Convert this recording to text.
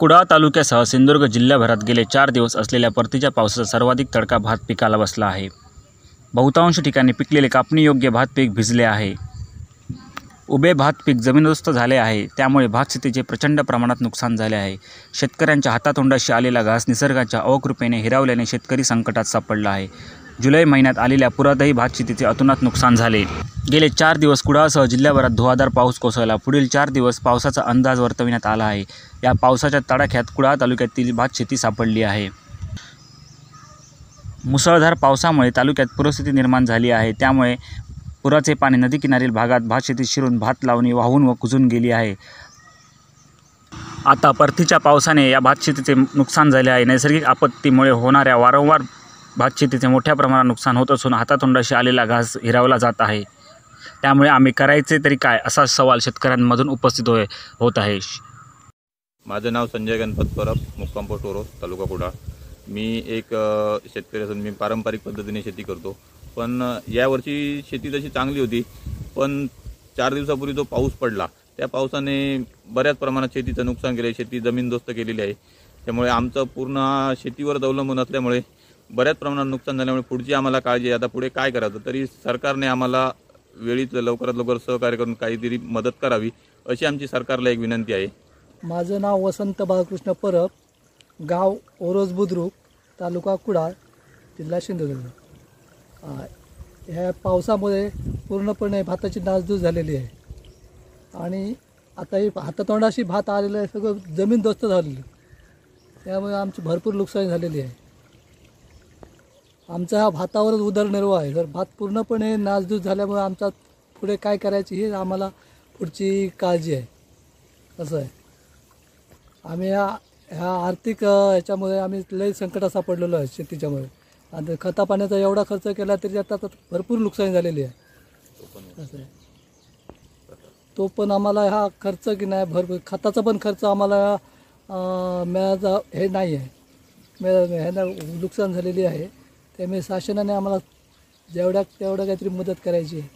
कुडाळ तालुक्यासह सिंधुदुर्ग जिल्ह्याभरात गेले 4 दिवस असलेल्या परतीच्या पावसाचा सर्वाधिक तडका भात पिकाला बसला आहे। बहुतांश ठिकाणी पिकलेले कापणीयोग्य भात पीक भिजले आहे। उभे भात पीक जमीनदोस्त झाले आहे, त्यामुळे भात शेतीचे प्रचंड प्रमाणात नुकसान झाले आहे। शेतकऱ्यांच्या हातातोंडाशी आलेला घास निसर्गाच्या अवकृपेने हिरावल्याने शेतकरी संकटात सापडला आहे। जुलै महिन्यात आलेल्या पुरातही भात शेतीचे अतोनात नुकसान झाले। गेले 4 दिवस कुडाळसह जिल्ह्याभरात धुवाधार पाऊस कोसळला। पुढील 4 दिवस पावसाचा अंदाज वर्तविण्यात आला आहे। या पावसाच्या तडाख्यात कुडाळ तालुक्यातील भात शेती सापडली आहे। मुसळधार पावसामुळे तालुक्यात पूरस्थिती निर्माण झाली आहे, त्यामुळे पुराचे पाणी नदीकिनारील भागात भात शेतीत शिरून भात लावणी वाहून व कुजून गेली आहे। आता परतीच्या पावसाने या भात शेतीचे नुकसान झाले आहे। नैसर्गिक आपत्तीमुळे होणाऱ्या वारंवार भात शेतीचे मोठ्या प्रमाणात नुकसान होत असून हातातोंडाशी आलेला घास हिरावला जात आहे। त्यामुळे आम्ही करायचे तरी काय, असा सवाल शेतकऱ्यांमधून उपस्थित होत आहे। माझं नाव संजय गणपत परब, मुक्काम पोस्ट ओरोस, तालुका कुडाळ। मी एक शेतकरी असून मी पारंपरिक पद्धतीने शेती करतो, पण यावर्षी शेती तशी चांगली होती, पण 4 दिवसापूर्वी जो पाऊस पडला त्या पावसाने बऱ्याच प्रमाणात शेतीचं नुकसान केले, शेती जमीनदोस्त केलेली आहे। त्यामुळे आमचं पूर्ण शेतीवर अवलंबून असल्यामुळे बऱ्याच प्रमाणात नुकसान झाल्यामुळे पुढची आम्हाला काळजी आहे। आता पुढे काय करायचं, तरी सरकारने आम्हाला वेळीच लवकरात लवकर सहकार्य करून काहीतरी मदत करावी, अशी आमची सरकारला एक विनंती आहे। माझं नाव वसंत बाळकृष्ण परब, गाव ओरोस बुद्रुक, तालुका कुडाळ, जिल्हा सिंधुदुर्ग। ह्या पावसामुळे पूर्णपणे भाताची नासधूस झालेली आहे आणि आता ही हातातोंडाशी भात आलेलं आहे, सगळं जमीनदोस्त झालेलं, त्यामुळे आमची भरपूर नुकसान झालेली आहे। आमचा हा भातावरच उदरनिर्वाह आहे। जर भात पूर्णपणे नासधूस झाल्यामुळे आमचा पुढे काय करायची ही आम्हाला पुढची काळजी आहे। असं आहे, आम्ही ह्या आर्थिक ह्याच्यामुळे आम्ही लई संकटात सापडलेलो आहे शेतीच्यामुळे, आणि खता पाण्याचा एवढा खर्च केला तरी आता भरपूर नुकसान झालेली आहे। असं आहे, तो पण आम्हाला हा खर्च की नाही, भरपूर खताचा पण खर्च आम्हाला मिळायचा हे नाही आहे, ह्याला नुकसान झालेली आहे। त्यामुळे शासनाने आम्हाला जेवढ्या तेवढं काहीतरी मदत करायची आहे।